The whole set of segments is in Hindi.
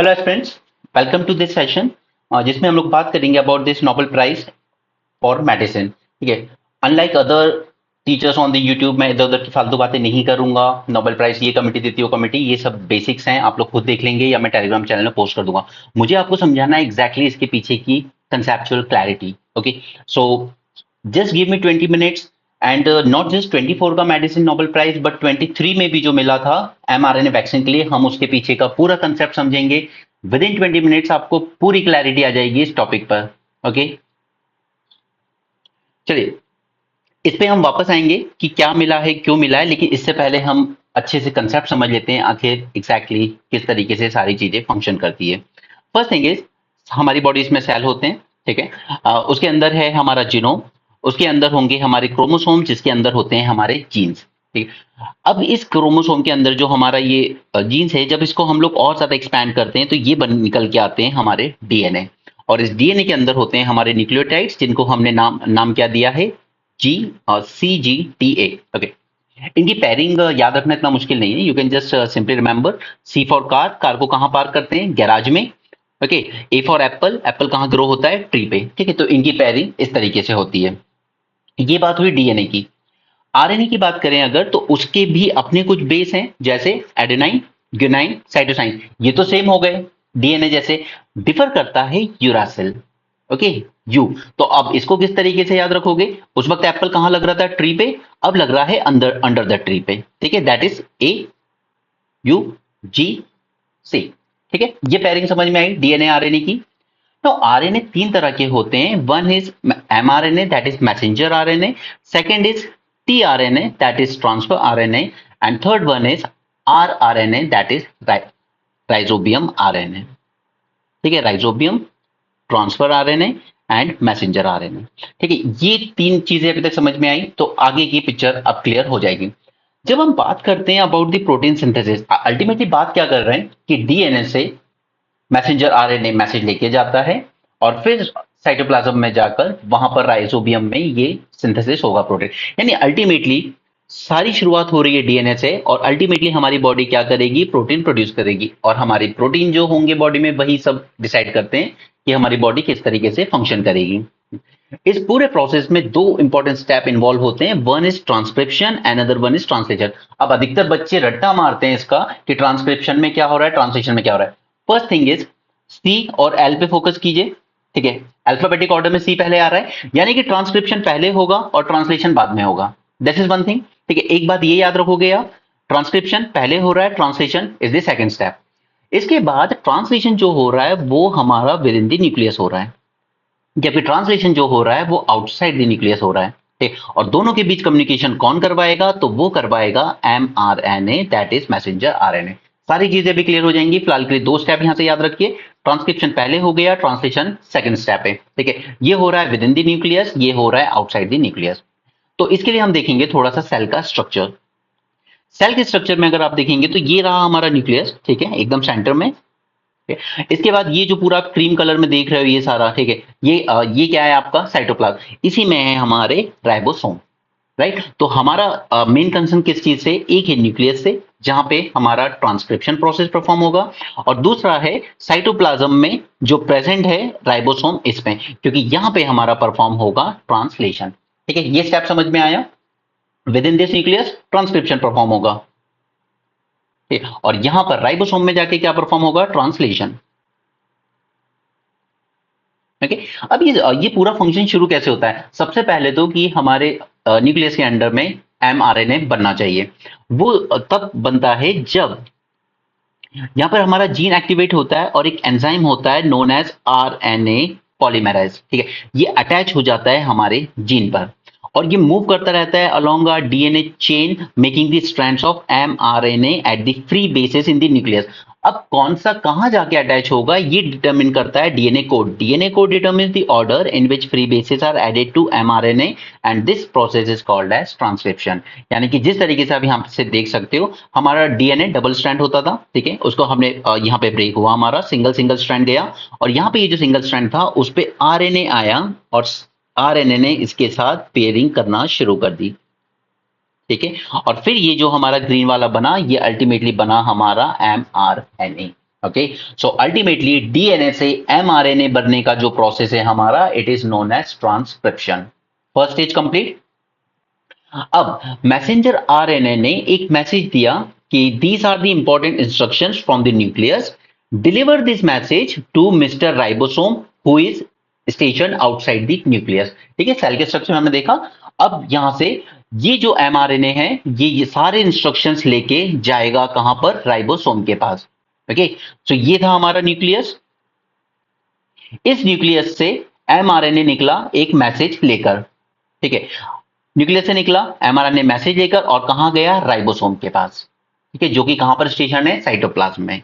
Hello friends, welcome to this session जिसमें हम लोग बात करेंगे about this Nobel prize for medicine. ठीक है। Unlike other teachers on the YouTube, मैं इधर उधर की फालतू बातें नहीं करूंगा। नोबेल प्राइज ये कमेटी देती है, वो कमेटी, ये सब बेसिक्स हैं, आप लोग खुद देख लेंगे या मैं टेलीग्राम चैनल में पोस्ट कर दूंगा। मुझे आपको समझाना है एग्जैक्टली इसके पीछे की conceptual clarity. Okay, so just give me 20 minutes and not just 24 का मेडिसिन नोबेल प्राइज बट 23 में भी जो मिला था एमआरएनए वैक्सीन के लिए, हम उसके पीछे का पूरा कंसेप्ट समझेंगे। विद इन 20 मिनट्स आपको पूरी क्लैरिटी आ जाएगी इस टॉपिक पर। ओके, चलिए इस पे हम वापस आएंगे कि क्या मिला है, क्यों मिला है, लेकिन इससे पहले हम अच्छे से कंसेप्ट समझ लेते हैं आखिर एग्जैक्टली किस तरीके से सारी चीजें फंक्शन करती है। फर्स्ट थिंग इज, हमारी बॉडीज में सेल होते हैं। ठीक है। उसके अंदर है हमारा जीनोम, उसके अंदर होंगे हमारे क्रोमोसोम, जिसके अंदर होते हैं हमारे जीन्स। ठीक है। अब इस क्रोमोसोम के अंदर जो हमारा ये जीन्स है, जब इसको हम लोग और ज्यादा एक्सपैंड करते हैं तो ये बन निकल के आते हैं हमारे डीएनए। और इस डीएनए के अंदर होते हैं हमारे न्यूक्लियोटाइड्स, जिनको हमने नाम नाम क्या दिया है, जी और C G T A. Okay, इनकी पैरिंग याद रखना इतना मुश्किल नहीं है। You can just simply remember, C for car, car को कहां पार्क करते हैं, गैराज में। Okay, A for apple, apple कहां ग्रो होता है, ट्री पे। ठीक है, तो इनकी पैरिंग इस तरीके से होती है। ये बात हुई डीएनए की। आरएनए की बात करें अगर, तो उसके भी अपने कुछ बेस हैं, जैसे एडेनाइन, ग्यूनाइन, साइटोसाइन। ये तो सेम हो गए डीएनए जैसे, डिफर करता है यूरासिल। Okay, you. तो अब इसको किस तरीके से याद रखोगे, उस वक्त एप्पल कहां लग रहा था, ट्री पे, अब लग रहा है अंदर अंडर द ट्री पे। ठीक है, दैट इज ए यू जी सी। ठीक है, ये पेयरिंग समझ में आई डीएनए आरएनए की। तो आरएनए तीन तरह के होते हैं। One is mRNA, that is messenger RNA. Second is tRNA, that is transfer RNA. And third one is rRNA, that is rhizobium RNA. ठीक है, rhizobium, transfer RNA and messenger RNA. ठीक है, ये तीन चीजें अभी तक समझ में आई, तो आगे की पिक्चर अब क्लियर हो जाएगी। जब हम बात करते हैं about the protein synthesis, ultimately बात क्या कर रहे हैं कि डीएनए से मैसेंजर आरएनए मैसेज लेके जाता है और फिर साइटोप्लाज्म में जाकर वहां पर राइजोबियम में ये सिंथेसिस होगा प्रोटीन। यानी अल्टीमेटली सारी शुरुआत हो रही है डीएनए से, और अल्टीमेटली हमारी बॉडी क्या करेगी, प्रोटीन प्रोड्यूस करेगी। और हमारी प्रोटीन जो होंगे बॉडी में, वही सब डिसाइड करते हैं कि हमारी बॉडी किस तरीके से फंक्शन करेगी। इस पूरे प्रोसेस में दो इंपॉर्टेंट स्टेप इन्वॉल्व होते हैं, one is transcription and other one is translation. अब अधिकतर बच्चे रट्टा मारते हैं इसका कि ट्रांसक्रिप्शन में क्या हो रहा है, ट्रांसलेशन में क्या हो रहा है। फर्स्ट थिंग इज, सी और एल पे फोकस कीजिए। ठीक है, अल्फाबेटिक ऑर्डर में सी पहले आ रहा है, यानी कि ट्रांसक्रिप्शन पहले होगा और ट्रांसलेशन बाद में होगा। This is one thing. ठीक है, एक बात ये याद रखोगे आप, ट्रांसक्रिप्शन पहले हो रहा है, translation is the second step. इसके बाद ट्रांसलेशन जो हो रहा है वो हमारा विद इन द न्यूक्लियस हो रहा है, जबकि ट्रांसलेशन जो हो रहा है वो आउटसाइड द न्यूक्लियस हो रहा है। ठीक, और दोनों के बीच कम्युनिकेशन कौन करवाएगा, तो वो करवाएगा mRNA, that is messenger RNA. सारी चीजें भी क्लियर हो जाएंगी। फिलहाल के लिए दो स्टेप यहां से याद रखिए, ट्रांसक्रिप्शन पहले हो गया, ट्रांसलेशन सेकंड स्टेप है। ठीक है, ये हो रहा है विद इन द न्यूक्लियस, ये हो रहा है आउटसाइड द न्यूक्लियस। तो इसके लिए हम देखेंगे थोड़ा सा सेल का स्ट्रक्चर। सेल के स्ट्रक्चर में अगर आप देखेंगे तो ये रहा हमारा न्यूक्लियस, ठीक है, एकदम सेंटर में। इसके बाद ये जो पूरा क्रीम कलर में देख रहे हो ये सारा, ठीक है, ये क्या है आपका साइटोप्लाज्म, इसी में है हमारे राइबोसोम। राइट, तो हमारा मेन कंसर्न किस चीज से, एक है न्यूक्लियस से जहां पे हमारा ट्रांसक्रिप्शन प्रोसेस परफॉर्म होगा, और दूसरा है साइटोप्लाज्म में जो प्रेजेंट है राइबोसोम, इसमें, क्योंकि यहां पे हमारा परफॉर्म होगा ट्रांसलेशन। ठीक है, ये स्टेप समझ में आया। With in this nucleus transcription perform होगा, और यहां पर राइबोसोम में जाके क्या परफॉर्म होगा, ट्रांसलेशन। ओके, अब ये पूरा फंक्शन शुरू कैसे होता है, सबसे पहले तो कि हमारे न्यूक्लियस के अंदर में एमआरएनए बनना चाहिए। वो तब बनता है जब यहां पर हमारा जीन एक्टिवेट होता है और एक एंजाइम होता है नोन एज आरएनए पॉलीमरेज। ठीक है, ये अटैच हो जाता है हमारे जीन पर और ये मूव करता रहता है along a DNA chain, making the strands of mRNA at the free bases in the nucleus. अब कौन सा कहां जाके अटैच होगा ये डिटरमिन करता है DNA code. DNA code determines the order in which free bases are added to mRNA and this process is called as transcription. यानी कि जिस तरीके से आप यहां से देख सकते हो, हमारा डीएनए डबल स्ट्रैंड होता था, ठीक है, उसको हमने यहां पे ब्रेक हुआ, हमारा सिंगल सिंगल स्ट्रैंड गया, और यहां पे ये जो सिंगल स्ट्रैंड था उस पे आरएनए आया और आरएनए ने इसके साथ पेयरिंग करना शुरू कर दी। ठीक है, और फिर ये जो हमारा ग्रीन वाला बना, ये अल्टीमेटली बना हमारा mRNA. Okay, so ultimately DNA से एमआरएनए बनने का जो प्रोसेस है हमारा, it is known as transcription. First stage complete. अब मैसेंजर आरएनए ने एक मैसेज दिया कि these are the important instructions from the nucleus, deliver this message to mister ribosome who is station outside the nucleus. ठीक है, सेल के स्ट्रक्चर हमने देखा। अब यहां से ये जो एमआरएनए है ये सारे इंस्ट्रक्शंस लेके जाएगा कहां पर, राइबोसोम के पास। ओके, तो ये था हमारा न्यूक्लियस। इस न्यूक्लियस से एमआरएनए निकला एक मैसेज लेकर। ठीक है, न्यूक्लियस से निकला एमआरएनए मैसेज लेकर और कहां गया, राइबोसोम के पास। ठीक है, जो कि कहां पर स्टेशन है, साइटोप्लाज्म में,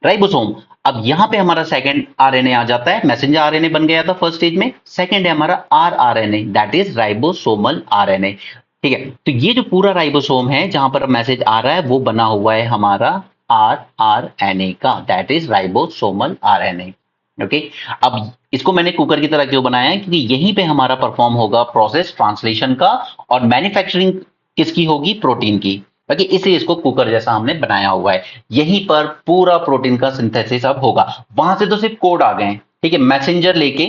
राइबोसोम। अब यहां पे हमारा सेकंड आरएनए आ जाता है, मैसेंजर आरएनए बन गया था फर्स्ट स्टेज में। सेकंड है हमारा rRNA, that is ribosomal RNA. ठीक है, तो ये जो पूरा राइबोसोम है जहां पर मैसेज आ रहा है वो बना हुआ है हमारा आरआरएनए का, that is ribosomal RNA. Okay, अब इसको मैंने कुकर की तरह क्यों बनाया है, क्योंकि यहीं पे हमारा परफॉर्म होगा प्रोसेस ट्रांसलेशन का, और मैन्युफैक्चरिंग किसकी होगी, प्रोटीन की। बाकी इसलिए इसको कुकर जैसा हमने बनाया हुआ है। यहीं पर पूरा प्रोटीन का सिंथेसिस अब होगा। वहां से तो सिर्फ कोड आ गए। ठीक है, मैसेंजर लेके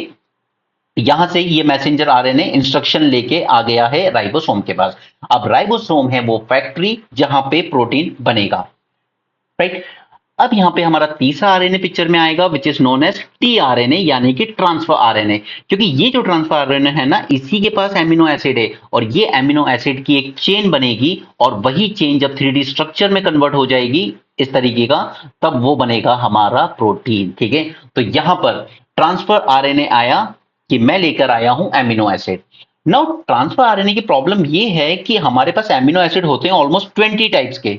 यहां से ये मैसेंजर आरएनए इंस्ट्रक्शन लेके आ गया है राइबोसोम के पास। अब राइबोसोम है वो फैक्ट्री जहां पे प्रोटीन बनेगा, राइट। अब यहां पे हमारा तीसरा आरएनए पिक्चर में आएगा, which is known as tRNA, यानी कि ट्रांसफर आरएनए। क्योंकि ये जो ट्रांसफर आरएनए है ना, इसी के पास एमिनो एसिड है, और ये एमिनो एसिड की एक चेन बनेगी, और वही चेन जब 3D स्ट्रक्चर में कन्वर्ट हो जाएगी इस तरीके का, तब वो बनेगा हमारा प्रोटीन। ठीक है, तो यहां पर ट्रांसफर आरएनए आया कि मैं लेकर आया हूं amino acid. Now transfer RNA की प्रॉब्लम ये है कि हमारे पास एमिनो एसिड होते हैं ऑलमोस्ट 20 टाइप्स के।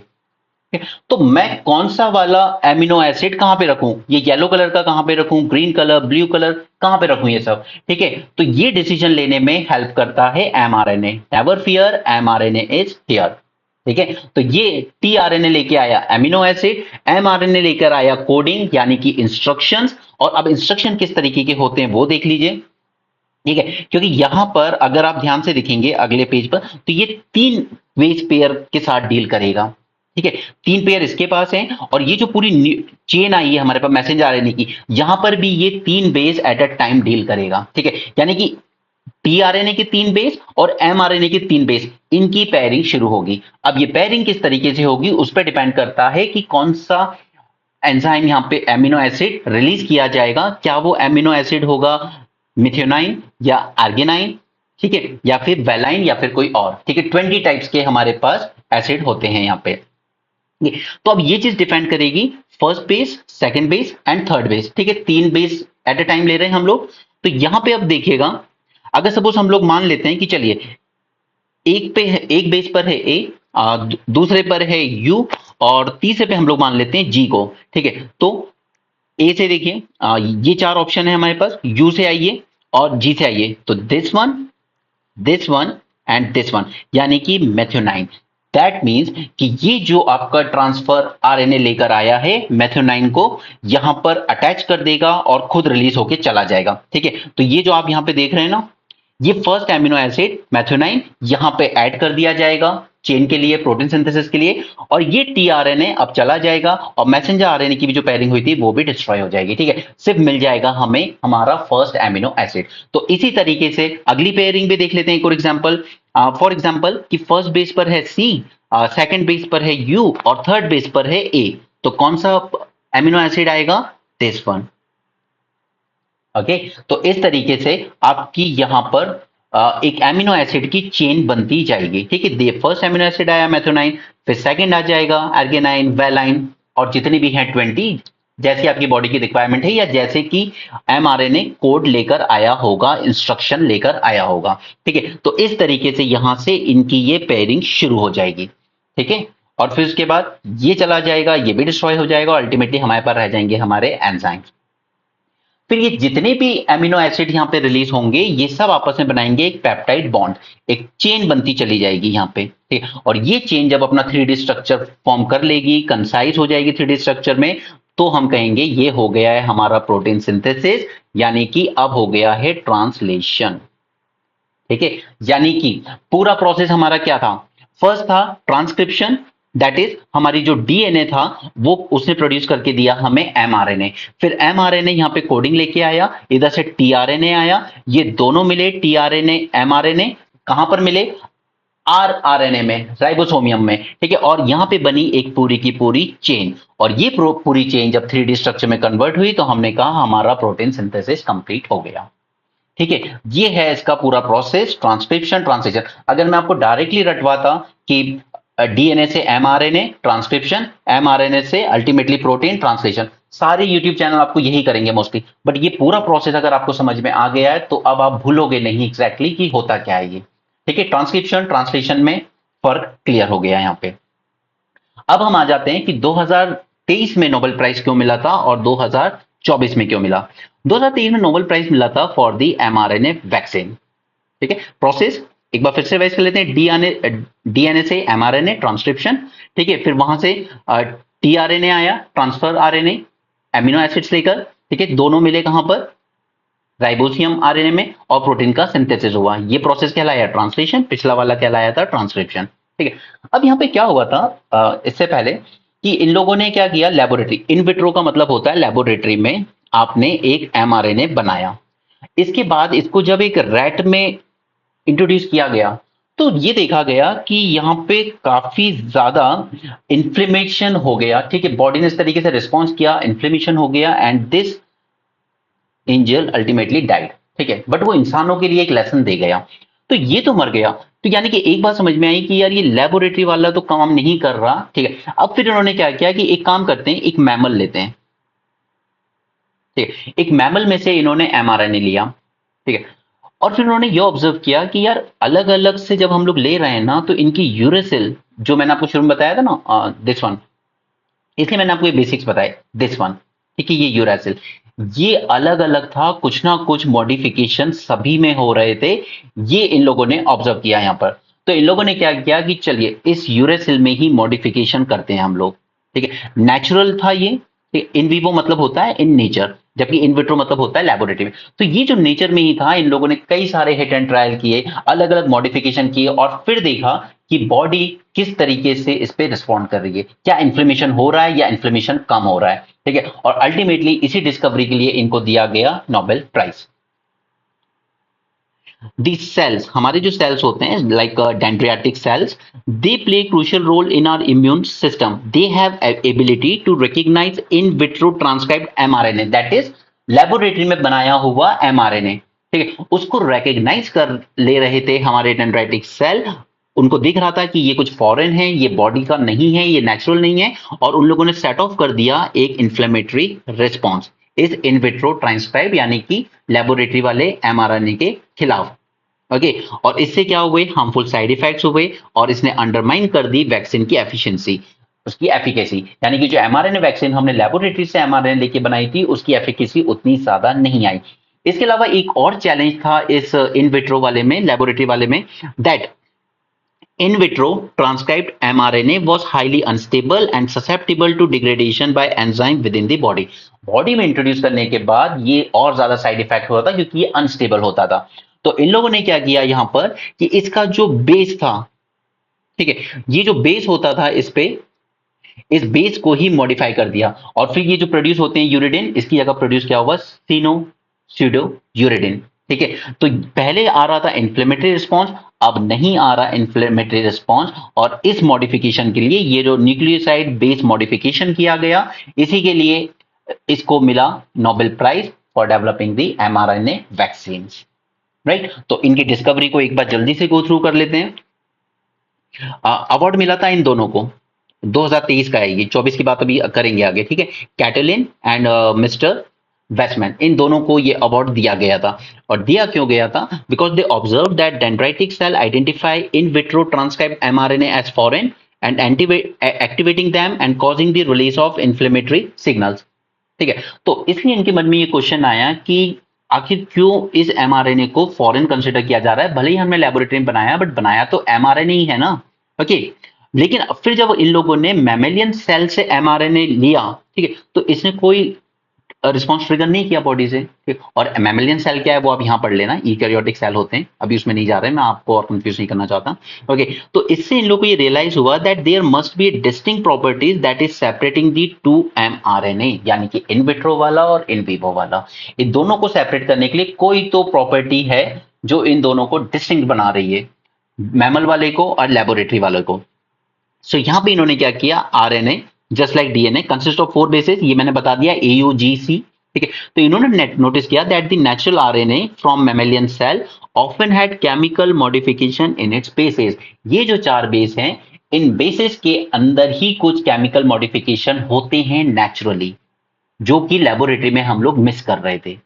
तो मैं कौन सा वाला एमिनो एसिड कहां पे रखूं, ये येलो कलर का कहां पे रखूं, ग्रीन कलर, ब्लू कलर कहां पे रखूं, ये सब। ठीक है, तो ये डिसीजन लेने में हेल्प करता है mRNA. Never fear, mRNA is here. ठीक है, तो ये टीआरएनए लेके आया एमिनो एसिड, एमआरएनए लेकर आया कोडिंग यानी कि इंस्ट्रक्शंस। और अब इंस्ट्रक्शन किस तरीके के होते हैं वो देख लीजिए। ठीक है, क्योंकि यहां पर अगर आप ध्यान से देखेंगे अगले पेज पर, तो ये 3 बेस पेयर के साथ डील करेगा। ठीक है, 3 पेयर इसके पास हैं, और ये जो पूरी चेन आई है हमारे पास मैसेंजर आरएनए की, यहां पर भी ये 3 base at a time deal करेगा। ठीक है, यानी कि टीआरएनए के 3 बेस और एमआरएनए के 3 बेस, इनकी पेयरिंग शुरू होगी। अब ये पेयरिंग किस तरीके से होगी उस पर डिपेंड करता है कि कौन सा एंजाइम यहां पे एमिनो एसिड रिलीज किया जाएगा। क्या वो एमिनो एसिड होगा मिथ्योनाइन या आर्गिनाइन, ठीक है, या फिर वेलाइन, या फिर कोई और। ठीक है, 20 टाइप्स के हमारे पास एसिड होते हैं यहाँ पे। तो अब ये चीज डिपेंड करेगी first base, second base and third base. ठीक है, 3 बेस एट अ टाइम ले रहे हैं हम लोग। तो यहां पे अब देखिएगा, अगर सपोज हम लोग मान लेते हैं कि चलिए एक बेस पर है ए, दूसरे पर है यू, और तीसरे पे हम लोग मान लेते हैं जी को। ठीक है, तो ए से देखिए, ये 4 ऑप्शन है हमारे पास, यू से आइए और जी से आइए, तो this one and this one, यानी कि मेथियोनाइन। दैट मीन्स कि ये जो आपका ट्रांसफर आरएनए लेकर आया है मेथियोनाइन को यहां पर अटैच कर देगा और खुद रिलीज होके चला जाएगा। ठीक है, तो ये जो आप यहां पे देख रहे हैं ना, ये फर्स्ट एमिनो एसिड मेथियोनाइन यहां पे ऐड कर दिया जाएगा चेन के लिए, प्रोटीन सिंथेसिस के लिए, और ये टीआरएनए अब चला जाएगा, और मैसेंजर आरएनए की भी जो पेयरिंग हुई थी वो भी डिस्ट्रॉय हो जाएगी। ठीक है, सिर्फ मिल जाएगा हमें हमारा फर्स्ट एमिनो एसिड। तो इसी तरीके से अगली पेयरिंग भी देख लेते हैं। एक और एग्जांपल, फॉर एग्जांपल कि फर्स्ट बेस पर है सी, सेकंड बेस पर है यू, और थर्ड बेस पर है ए, तो कौन सा एमिनो एसिड आएगा, दिस वन। ओके, तो इस तरीके से आपकी यहां पर एक एमिनो एसिड की चेन बनती जाएगी। ठीक है, फर्स्ट एमिनो एसिड आया मेथोनाइन, फिर सेकंड आ जाएगा आर्गिनाइन, वेलाइन, और जितने भी हैं 20, जैसी आपकी बॉडी की रिक्वायरमेंट है, या जैसे कि एमआरएनए कोड लेकर आया होगा, इंस्ट्रक्शन लेकर आया होगा। ठीक है, तो इस तरीके से यहां से इनकी ये पेयरिंग शुरू हो जाएगी। ठीक है, और फिर उसके बाद ये चला जाएगा, ये भी डिस्ट्रॉय हो जाएगा, अल्टीमेटली हमारे पास रह जाएंगे हमारे एंजाइम्स। फिर ये जितने भी एमिनो एसिड यहां पे रिलीज होंगे ये सब आपस में बनाएंगे एक पेप्टाइड बॉन्ड, एक चेन बनती चली जाएगी यहां पे। ठीक है, और ये चेन जब अपना 3D स्ट्रक्चर फॉर्म कर लेगी, कंसाइज हो जाएगी 3D स्ट्रक्चर में, तो हम कहेंगे ये हो गया है हमारा प्रोटीन सिंथेसिस, यानी कि अब हो गया है ट्रांसलेशन। ठीक है, यानी कि पूरा प्रोसेस हमारा क्या था, फर्स्ट था ट्रांसक्रिप्शन, दैट इज हमारी जो डीएनए था वो उसने प्रोड्यूस करके दिया हमें एमआरएनए। फिर एमआरएनए यहाँ पे कोडिंग लेके आया, इधर से टीआरएनए आया, ये दोनों मिले टीआरएनए एमआरएनए, कहां पर मिले? आरआरएनए में, राइबोसोमियम में, ठीक है। और यहां पे बनी एक पूरी की पूरी चेन, और ये पूरी चेन जब 3D स्ट्रक्चर में कन्वर्ट हुई तो हमने कहा हमारा प्रोटीन सिंथेसिस कंप्लीट हो गया, ठीक है। ये है इसका पूरा प्रोसेस, ट्रांसक्रिप्शन ट्रांसलेशन। अगर मैं आपको डायरेक्टली रटवाता कि डीएनए से एमआरएनए ट्रांसक्रिप्शन, एमआरएनए से अल्टीमेटली प्रोटीन ट्रांसलेशन, सारे यूट्यूब चैनल आपको यही करेंगे मोस्टली, बट ये पूरा प्रोसेस अगर आपको समझ में आ गया है तो अब आप भूलोगे नहीं एग्जैक्टली कि होता क्या है ये, ठीक है। ट्रांसक्रिप्शन ट्रांसलेशन में फर्क क्लियर हो गया यहाँ पे। अब हम आ जाते हैं कि 2023 में नोबेल प्राइज क्यों मिला था और 2024 में क्यों मिला। 2023 में नोबेल प्राइज मिला था फॉर द एमआरएनए वैक्सीन, ठीक है। प्रोसेस एक बार फिर से रिवाइज कर लेते हैं। डीएनए से एमआरएनए ट्रांसक्रिप्शन, ठीक है। फिर वहां से टीआरएनए आया, ट्रांसफर आरएनए, एमिनो एसिड्स लेकर, ठीक है। दोनों मिले कहां पर? राइबोसियम आरएनए में, और प्रोटीन का सिंथेसिस हुआ। ये प्रोसेस कहलाया ट्रांसलेशन, पिछला वाला कहलाया था ट्रांसक्रिप्शन, ठीक है। अब यहाँ पे क्या हुआ था इससे पहले कि इन लोगों ने क्या किया, लेबोरेटरी, इन विट्रो का मतलब होता है लेबोरेटरी में आपने एक एमआरएनए बनाया। इसके बाद इसको जब एक रैट में इंट्रोड्यूस किया गया तो ये देखा गया कि यहाँ पे काफी ज्यादा इन्फ्लेमेशन हो गया, ठीक है। बॉडी ने इस तरीके से रिस्पॉन्स किया, इन्फ्लेमेशन हो गया, and this angel ultimately died, ठीक है। बट वो इंसानों के लिए एक लेसन दे गया, तो ये तो मर गया। तो यानी कि एक बात समझ में आई कि यार ये लेबोरेटरी वाला तो काम नहीं कर रहा, ठीक है। अब फिर इन्होंने क्या किया कि एक काम करते हैं, एक मैमल लेते हैं, ठीक है। एक मैमल में से इन्होंने एमआरएनए लिया, ठीक है। और फिर उन्होंने ये ऑब्जर्व किया कि यार अलग अलग से जब हम लोग ले रहे हैं ना तो इनकी यूरेसिल, जो मैंने आपको शुरू में बताया था ना, दिस वन, इसलिए मैंने आपको ये बेसिक्स बताए, दिस वन, ठीक है। ये यूरेसिल, ये अलग अलग था, कुछ ना कुछ मॉडिफिकेशन सभी में हो रहे थे, ये इन लोगों ने ऑब्जर्व किया यहाँ पर। तो इन लोगों ने क्या किया कि चलिए इस यूरेसिल में ही मॉडिफिकेशन करते हैं हम लोग, ठीक है। नेचुरल था ये, इन विवो मतलब होता है इन नेचर, जबकि इन विट्रो मतलब होता है लैबोरेटरी में। तो ये जो नेचर में ही था, इन लोगों ने कई सारे हिट एंड ट्रायल किए, अलग अलग मॉडिफिकेशन किए, और फिर देखा कि बॉडी किस तरीके से इस पे रिस्पॉन्ड कर रही है, क्या इन्फ्लेमेशन हो रहा है या इन्फ्लेमेशन कम हो रहा है, ठीक है। और अल्टीमेटली इसी डिस्कवरी के लिए इनको दिया गया नोबेल प्राइज। दी सेल्स, हमारे जो सेल्स होते हैं like dendritic cells, they play crucial role in our immune system, they have ability to recognise in vitro transcribed mRNA, that is laboratory में बनाया हुआ एमआरएनए, ठीक है। उसको रिकॉग्नाइज कर ले रहे थे हमारे डेंड्राइटिक सेल, उनको दिख रहा था कि ये कुछ फॉरेन है, ये बॉडी का नहीं है, ये नेचुरल नहीं है, और उन लोगों ने सेट ऑफ कर दिया एक इन्फ्लेमेटरी रिस्पॉन्स इस इन विट्रो ट्रांसक्राइब यानी कि लेबोरेटरी वाले एमआरएनए के खिलाफ, ओके। और इससे क्या हुए, हार्मफुल साइड इफेक्ट्स हुए, और इसने अंडरमाइन कर दी वैक्सीन की एफिशिएंसी, उसकी एफिकेसी, यानी कि जो एमआरएनए वैक्सीन हमने लेबोरेटरी से एमआरएनए लेके बनाई थी उसकी एफिकेसी उतनी ज्यादा नहीं आई। इसके अलावा एक और चैलेंज था इस इन विट्रो वाले में, लेबोरेटरी वाले में, that in vitro transcribed mRNA was highly unstable and susceptible to degradation by enzyme within the body. Body में इंट्रोड्यूस करने के बाद ये और ज्यादा साइड इफेक्ट होता था क्योंकि ये अनस्टेबल होता था। तो इन लोगों ने क्या किया यहां पर कि इसका जो बेस था, ठीक है, ये जो बेस होता था इस पे, इस बेस को ही मॉडिफाई कर दिया, और फिर ये जो प्रोड्यूस होते हैं यूरिडिन, इसकी जगह प्रोड्यूस क्या हुआ, सिनो स्यूडो यूरिडिन, ठीक है। तो पहले आ रहा था इन्फ्लेमेटरी रिस्पॉन्स, अब नहीं आ रहा इन्फ्लेमेटरी रिस्पॉन्स, और इस मॉडिफिकेशन के लिए ये जो न्यूक्लियोसाइड बेस मॉडिफिकेशन किया गया, इसी के लिए इसको मिला Nobel prize for developing the mRNA vaccine, right. तो इनकी डिस्कवरी को एक बार जल्दी से गो थ्रू कर लेते हैं। अवार्ड मिला था इन दोनों को, 2023 का है ये, 24 की बात अभी करेंगे आगे, ठीक है। कैटलिन एंड मिस्टर वेस्टमैन, इन दोनों को ये अवार्ड दिया गया था। और दिया क्यों गया था, because they observe that dendritic cell identify in vitro transcribe mRNA as foreign and activating them and causing the release of inflammatory signals, ठीक है। तो इसलिए इनके मन में ये क्वेश्चन आया कि आखिर क्यों इस एमआरएनए को फॉरेन कंसिडर किया जा रहा है, भले ही हमने लेबोरेटरी में बनाया, बट बनाया तो एमआरएनए ही है ना, ओके। लेकिन फिर जब इन लोगों ने मैमेलियन सेल से एमआरएनए लिया, ठीक है, तो इसने कोई रिस्पॉन्स ट्रिगर नहीं किया बॉडी से, ठीक। और मैमेलियन सेल क्या है वो आप यहाँ पढ़ लेना, यूकैरियोटिक सेल होते हैं, अभी उसमें नहीं जा रहे, मैं आपको और कंफ्यूज नहीं करना चाहता। ओके, तो इससे इन लोगों को ये रियलाइज हुआ that there must be distinct properties that is separating the two mRNA, यानी कि इन विट्रो वाला और इन विवो वाला, इन दोनों को सेपरेट करने के लिए कोई तो प्रॉपर्टी है जो इन दोनों को डिस्टिंक्ट बना रही है, मैमल वाले को और लेबोरेटरी वाले को। सो यहां पे इन्होंने क्या किया, RNA just like DNA consist of 4 bases, ये मैंने बता दिया AUGC, ठीक है। तो इन्होंने नोटिस किया that the natural RNA from mammalian cell often had chemical modification in its bases. ये जो 4 बेस हैं, इन बेसेस के अंदर ही कुछ केमिकल मॉडिफिकेशन होते हैं नेचुरली, जो कि लेबोरेटरी में हम लोग मिस कर रहे थे।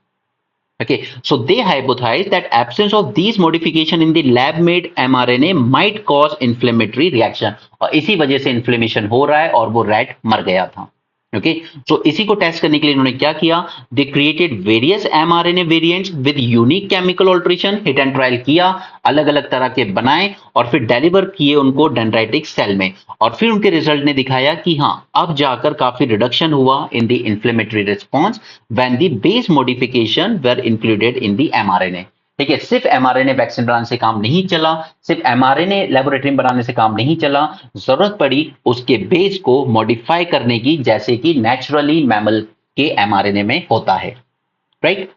Okay, so they hypothesized that absence of these modification in the lab-made mRNA might cause inflammatory reaction, और इसी वजह से इन्फ्लेमेशन हो रहा है और वो रैट मर गया था। ओके, सो इसी को टेस्ट करने के लिए इन्होंने क्या किया, they created various mRNA variants with unique chemical alteration, hit and trial किया, अलग अलग तरह के बनाए और फिर डिलीवर किए उनको डेंड्राइटिक सेल में, और फिर उनके रिजल्ट ने दिखाया कि हाँ, अब जाकर काफी रिडक्शन हुआ in the inflammatory response when the base modification were included in the mRNA। ठीक है, सिर्फ mRNA वैक्सीन बनाने से काम नहीं चला, सिर्फ mRNA लेबोरेटरी में बनाने से काम नहीं चला, जरूरत पड़ी उसके बेस को मॉडिफाई करने की, जैसे कि नेचुरली मैमल के mRNA में होता है, right.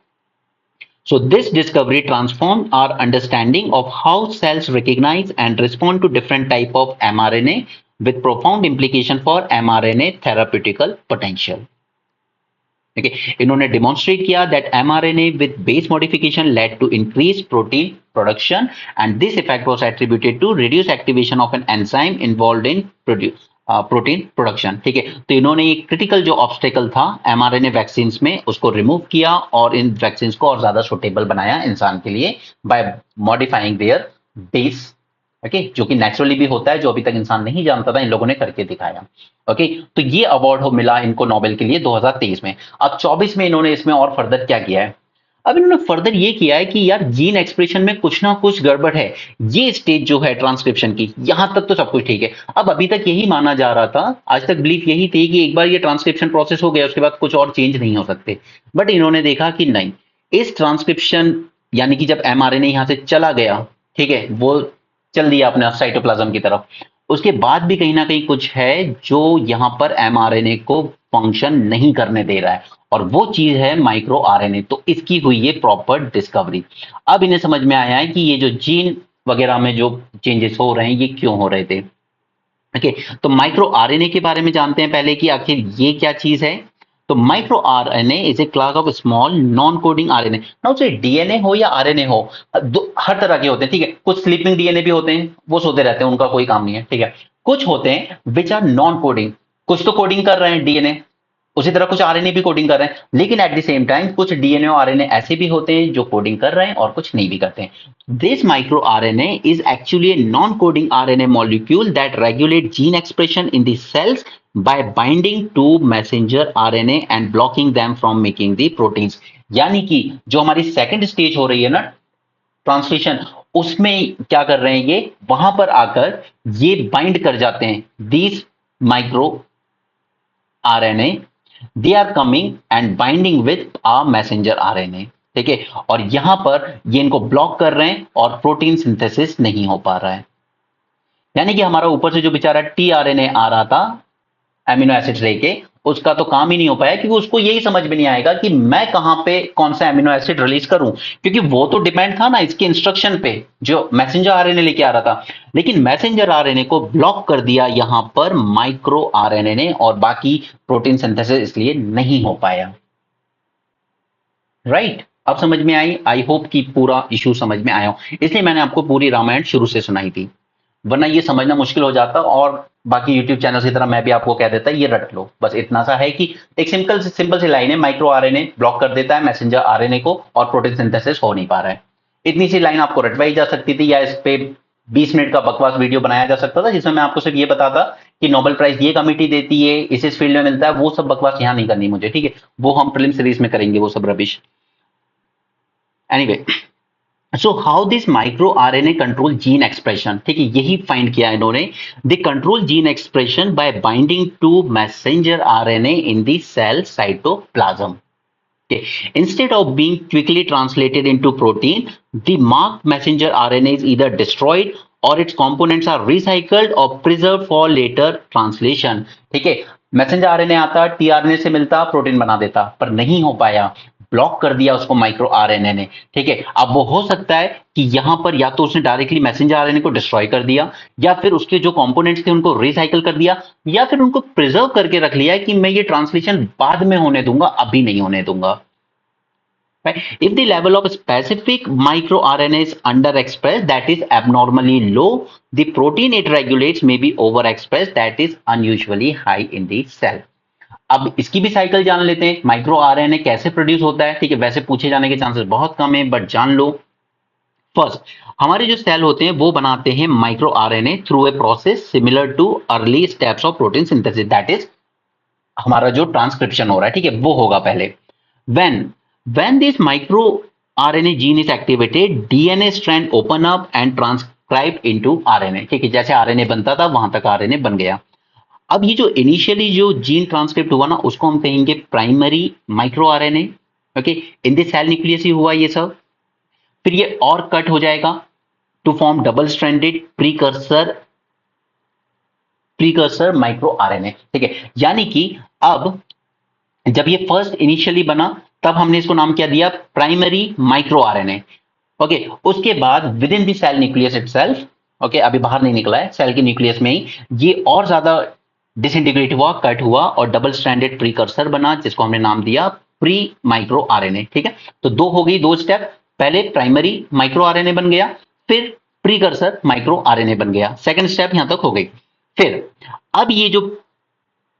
So this discovery transformed our understanding of how cells recognize and respond to different type of mRNA with profound implication for mRNA therapeutical potential. Okay, इन्होंने डेमोन्स्ट्रेट किया that mRNA with base modification led to increased protein production and this effect was attributed to reduced activation of an enzyme involved in protein production. ठीक है, तो इन्होंने एक क्रिटिकल जो ऑब्स्टेकल था mRNA वैक्सीन में उसको रिमूव किया और इन वैक्सीन को और ज्यादा सुटेबल बनाया इंसान के लिए by modifying their base. Okay, जो कि नेचुरली भी होता है, जो अभी तक इंसान नहीं जानता था, इन लोगों ने करके दिखाया। ओके, तो ये अवार्ड मिला इनको नोबेल के लिए 2023 में। अब 24 में इन्होंने इसमें और फर्दर क्या किया है, अब इन्होंने फर्दर ये किया है कि यार जीन एक्सप्रेशन में कुछ ना कुछ गड़बड़ है, ये स्टेज जो है ट्रांसक्रिप्शन की, यहां तक तो सब कुछ ठीक है। अब अभी तक यही माना जा रहा था, आज तक बिलीफ यही थी कि एक बार ये ट्रांसक्रिप्शन प्रोसेस हो गया उसके बाद कुछ और चेंज नहीं हो सकते, बट इन्होंने देखा कि नहीं, इस ट्रांसक्रिप्शन यानी कि जब mRNA यहां से चला गया, ठीक है, वो चल दिया अपने साइटोप्लाज्म की तरफ, उसके बाद भी कहीं ना कहीं कुछ है जो यहां पर mRNA को फंक्शन नहीं करने दे रहा है, और वो चीज है माइक्रो आरएनए। तो इसकी हुई ये प्रॉपर डिस्कवरी। अब इन्हें समझ में आया है कि ये जो जीन वगैरह में जो चेंजेस हो रहे हैं ये क्यों हो रहे थे। ओके, तो माइक्रो आरएनए के बारे में जानते हैं पहले कि आखिर ये क्या चीज है। तो micro RNA is a class of small non coding RNA. ना उसे डीएनए हो या आरएनए हो, हर तरह के होते हैं, ठीक है। कुछ स्लीपिंग डीएनए भी होते हैं, वो सोते रहते हैं, उनका कोई काम नहीं है, ठीक है। कुछ होते हैं विच आर नॉन कोडिंग, कुछ तो कोडिंग कर रहे हैं डीएनए, उसी तरह कुछ आरएनए भी कोडिंग कर रहे हैं, लेकिन एट द सेम टाइम कुछ डीएनए और आरएनए ऐसे भी होते हैं जो कोडिंग कर रहे हैं और कुछ नहीं भी करते हैं। This micro RNA is actually a non coding RNA molecule that regulate gene expression in the cells by binding to messenger RNA and blocking them from making the proteins. यानी कि जो हमारी सेकंड स्टेज हो रही है ना ट्रांसलेशन, उसमें क्या कर रहे हैं, ये वहां पर आकर ये बाइंड कर जाते हैं these micro RNA, they are coming and binding with a messenger RNA, ठीक है। और यहां पर ये इनको ब्लॉक कर रहे हैं और प्रोटीन सिंथेसिस नहीं हो पा रहा है। यानी कि हमारा ऊपर से जो बेचारा टीआरएनए आ रहा था एमिनो एसिड लेके, उसका तो काम ही नहीं हो पाया, क्योंकि उसको यही समझ में नहीं आएगा कि मैं कहां पे कौन सा एमिनो एसिड रिलीज करूं, क्योंकि वो तो डिपेंड था ना इसके इंस्ट्रक्शन पे जो मैसेंजर आरएनए लेके आ रहा था। लेकिन मैसेंजर आरएनए को ब्लॉक कर दिया यहां पर माइक्रो आरएनए ने, और बाकी प्रोटीन सिंथेसिस इसलिए नहीं हो पाया। राइट, अब समझ में आई। आई होप कि पूरा इशू समझ में आया हो, इसलिए मैंने आपको पूरी रामायण शुरू से सुनाई थी, वरना ये समझना मुश्किल हो जाता। और बाकी यूट्यूब चैनल की तरह मैं भी आपको कह देता ये रट लो, बस इतना सा है कि एक सिंपल सी लाइन है, माइक्रो आरएनए ब्लॉक कर देता है मैसेंजर आरएनए को और प्रोटीन सिंथेसिस हो नहीं पा रहा है। इतनी सी लाइन आपको रटवाई जा सकती थी, या इस पे 20 मिनट का बकवास वीडियो बनाया जा सकता था जिसमें मैं आपको सिर्फ ये बताता कि नोबेल प्राइज ये कमेटी देती है, इस फील्ड में मिलता है, वो सब बकवास यहां नहीं करनी मुझे, ठीक है। वो हम प्रीलिम सीरीज में करेंगे वो सब rubbish. Anyway, so how this micro RNA control gene expression, ठीक है, यही फाइंड किया इन्होंने। They control gene expression by binding to messenger RNA in the cell cytoplasm. Okay. Instead of being quickly translated into protein, the marked messenger RNA is either destroyed or its components are recycled or preserved for later translation. ठीक है, मैसेंजर आरएनए आता, टीआरएनए से मिलता, प्रोटीन बना देता, पर नहीं हो पाया, ब्लॉक कर दिया उसको माइक्रो आरएनए ने। ठीक है, अब वो हो सकता है कि यहां पर या तो उसने डायरेक्टली मैसेंजर आरएनए को डिस्ट्रॉय कर दिया, या फिर उसके जो कंपोनेंट्स थे उनको रिसाइकल कर दिया, या फिर उनको प्रिजर्व करके रख लिया है कि मैं ये ट्रांसलेशन बाद में होने दूंगा, अभी नहीं होने दूंगा। Right? If the level of specific microRNA is underexpressed, that is abnormally low, the protein it regulates may be overexpressed, that is unusually high in the cell. अब इसकी भी साइकिल जान लेते हैं, माइक्रो आरएनए कैसे प्रोड्यूस होता है। ठीक है, वैसे पूछे जाने के चांसेस बहुत कम है, बट जान लो। फर्स्ट, हमारे जो सेल होते हैं वो बनाते हैं micro RNA through a process similar too early steps of protein synthesis, that is हमारा जो ट्रांसक्रिप्शन हो रहा है। ठीक है, वो होगा पहले। When this microRNA gene is activated, DNA strand open up and transcribe into RNA. ठीक है, जैसे आरएनए बनता था वहां तक आरएनए बन गया। अब ये जो इनिशियली जो जीन ट्रांसक्रिप्ट हुआ ना, उसको हम कहेंगे primary micro RNA. Okay, in the cell nucleus ही हुआ ये सब। फिर ये और कट हो जाएगा to form double stranded precursor micro RNA. ठीक है, यानी कि अब जब ये फर्स्ट इनिशियली बना तब हमने इसको नाम क्या दिया, प्राइमरी माइक्रो आरएनए। ओके, उसके बाद within the cell nucleus itself, okay, अभी बाहर नहीं निकला है, सेल के न्यूक्लियस में ही ये और ज्यादा डिसइंटीग्रेट हुआ, कट हुआ और डबल स्ट्रैंडेड प्रीकर्सर बना, जिसको हमने नाम दिया प्री माइक्रो आरएनए। ठीक है, तो दो हो गई, दो स्टेप, पहले प्राइमरी माइक्रो आरएनए बन गया, फिर प्रीकर्सर माइक्रो आरएनए बन गया। सेकंड स्टेप यहां तक हो गई। फिर अब ये जो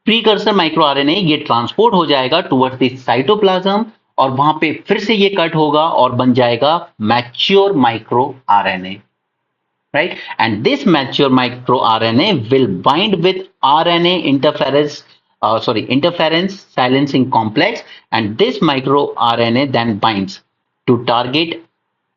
प्रीकर्सर माइक्रो आरएनए ये ट्रांसपोर्ट हो जाएगा टुवर्ड्स द साइटोप्लाज्म, और वहां पे फिर से ये कट होगा और बन जाएगा mature micro RNA, right. And this mature micro RNA will bind with RNA interference silencing complex, and this micro RNA then binds to target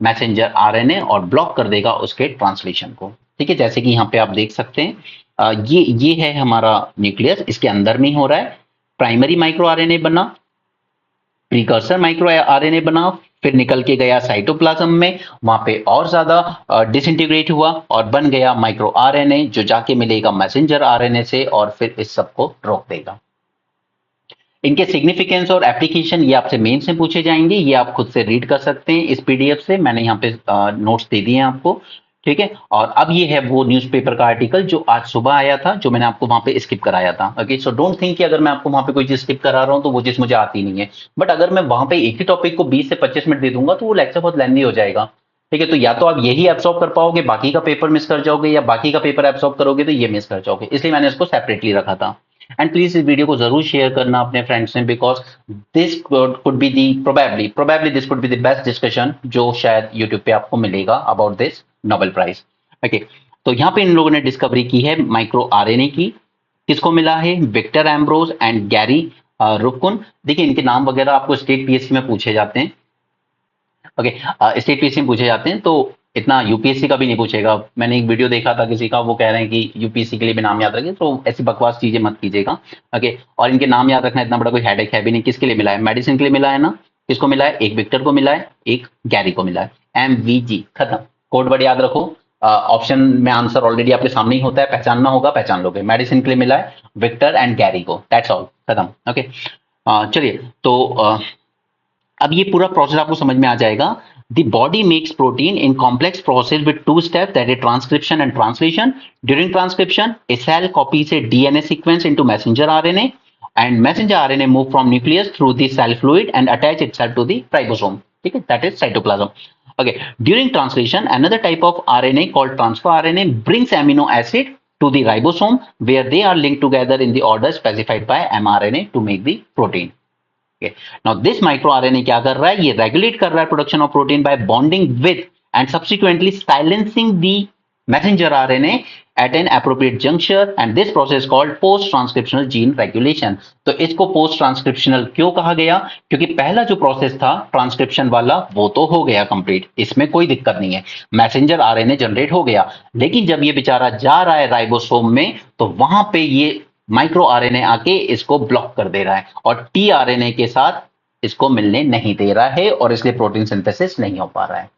messenger RNA और ब्लॉक कर देगा उसके ट्रांसलेशन को। ठीक है, जैसे कि यहाँ पे आप देख सकते हैं, ये है हमारा न्यूक्लियस, इसके अंदर में हो रहा है, प्राइमरी माइक्रो आरएनए बना, प्रीकर्सर माइक्रो आरएनए बना, फिर निकल के गया साइटोप्लाज्म में, वहां पे और ज्यादा डिसइंटीग्रेट हुआ और बन गया माइक्रो आरएनए, जो जाके मिलेगा मैसेंजर आरएनए से और फिर इस सबको रोक देगा। इनके सिग्निफिकेंस और एप्लीकेशन ये आपसे मेन से पूछे जाएंगे, ये आप खुद से रीड कर सकते हैं इस पीडीएफ से, मैंने यहाँ पे नोट्स दे दिए हैं आपको। ठीक है, और अब ये है वो न्यूज़पेपर का आर्टिकल जो आज सुबह आया था, जो मैंने आपको वहां पे स्किप कराया था। ओके, सो डोंट थिंक कि अगर मैं आपको वहां पे कोई चीज स्किप करा रहा हूं तो वो चीज मुझे आती नहीं है, बट अगर मैं वहां पे एक ही टॉपिक को 20 से 25 मिनट दे दूंगा तो वो लेक्चर बहुत लेंदी हो जाएगा। ठीक है, तो या तो आप यही एब्सॉर्ब कर पाओगे, बाकी का पेपर मिस कर जाओगे, या बाकी का पेपर एब्सॉर्ब करोगे तो ये मिस कर जाओगे, इसलिए मैंने इसको सेपरेटली रखा था। एंड प्लीज इस वीडियो को जरूर शेयर करना अपने फ्रेंड्स में, because this could be the probably this could be the best discussion जो शायद यूट्यूब पे आपको मिलेगा about this Nobel prize. Okay, तो यहाँ पे इन लोगों ने डिस्कवरी की है माइक्रो आरएनए की। किसको मिला है, विक्टर एम्ब्रोज एंड गैरी रुफकुन। देखिए, इनके नाम वगैरह आपको स्टेट पीएससी में पूछे जाते हैं। ओके, स्टेट पीएससी में पूछे जाते हैं, तो इतना यूपीएससी का भी नहीं पूछेगा। मैंने एक वीडियो देखा था किसी का, वो कह रहे हैं कि यूपीएससी के लिए भी नाम याद रखें, तो ऐसी बकवास चीजें मत कीजिएगा। ओके, और इनके नाम याद रखना इतना बड़ा कोई हेडेक है भी नहीं। किसके लिए मिला है, मेडिसिन के लिए मिला है ना। किसको मिला है, एक विक्टर को मिला है, एक गैरी को मिला है। MVG, खत्म, कोड वर्ड याद रखो। ऑप्शन में आंसर ऑलरेडी आपके सामने ही होता है, पहचानना होगा, पहचान लोगे। मेडिसिन के लिए मिला है विक्टर एंड गैरी को, दैट्स ऑल, खत्म। ओके, चलिए, तो अब ये पूरा प्रोसेस आपको समझ में आ जाएगा। The body makes protein in complex process with two steps, that is transcription and translation. During transcription, a cell copies a DNA sequence into messenger RNA, and messenger RNA move from nucleus through the cell fluid and attach itself to the ribosome. ठीक है, that is cytoplasm. Okay. During translation, another type of RNA called transfer RNA brings amino acid to the ribosome, where they are linked together in the order specified by mRNA to make the protein. Now this microRNA क्या कर रहा है, ये रेगुलेट कर रहा है production of protein bye bonding with and subsequently silencing the messenger RNA at an appropriate juncture, and this process called post transcriptional gene regulation. तो इसको पोस्ट ट्रांसक्रिप्शनल क्यों कहा गया, क्योंकि पहला जो प्रोसेस था ट्रांसक्रिप्शन वाला वो तो हो गया कंप्लीट, इसमें कोई दिक्कत नहीं है, मैसेंजर आरएनए जनरेट हो गया। लेकिन जब ये बेचारा जा रहा है राइबोसोम में, तो वहां पे ये माइक्रो आरएनए आके इसको ब्लॉक कर दे रहा है, और टी आरएनए के साथ इसको मिलने नहीं दे रहा है और इसलिए प्रोटीन सिंथेसिस नहीं हो पा रहा है।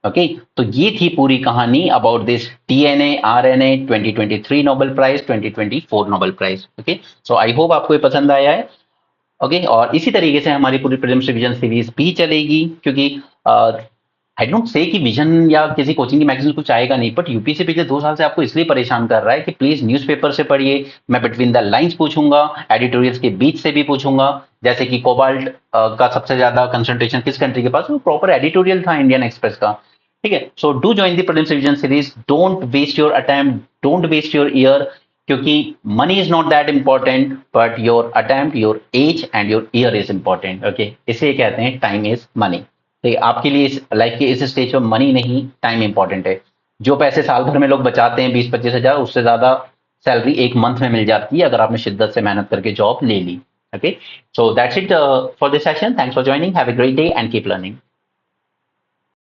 ओके, तो ये थी पूरी कहानी about this DNA RNA 2023 Nobel prize 2024 Nobel prize. Okay, so I hope आपको ये पसंद आया है। ओके, और इसी तरीके से हमारी पूरी प्रीलिम्स रिवीजन सीरीज भी चलेगी, क्योंकि आई डोंट से कि विजन या किसी कोचिंग की मैगजीन कुछ आएगा नहीं, बट यूपीएससी पिछले 2 साल से आपको इसलिए परेशान कर रहा है कि प्लीज न्यूज़पेपर से पढ़िए। मैं बिटवीन द लाइंस पूछूंगा, एडिटोरियल्स के बीच से भी पूछूंगा। जैसे कि कोबाल्ट का सबसे ज्यादा कंसंट्रेशन किस कंट्री के पास, वो प्रॉपर एडिटोरियल था इंडियन एक्सप्रेस का। ठीक है, so do join the prelims revision series, don't waste your attempt, don't waste your year, क्योंकि money is not that important, but your attempt, your age and your year is important. Okay, इसे कहते हैं टाइम इज मनी। तो आपके लिए इस लाइफ के इस स्टेज पर मनी नहीं, टाइम इंपॉर्टेंट है। जो पैसे साल भर में लोग बचाते हैं 20-25 हजार, उससे ज्यादा सैलरी एक मंथ में मिल जाती है अगर आपने शिद्दत से मेहनत करके जॉब ले ली। Okay, so that's it for this session. Thanks for joining, have a great day and keep learning.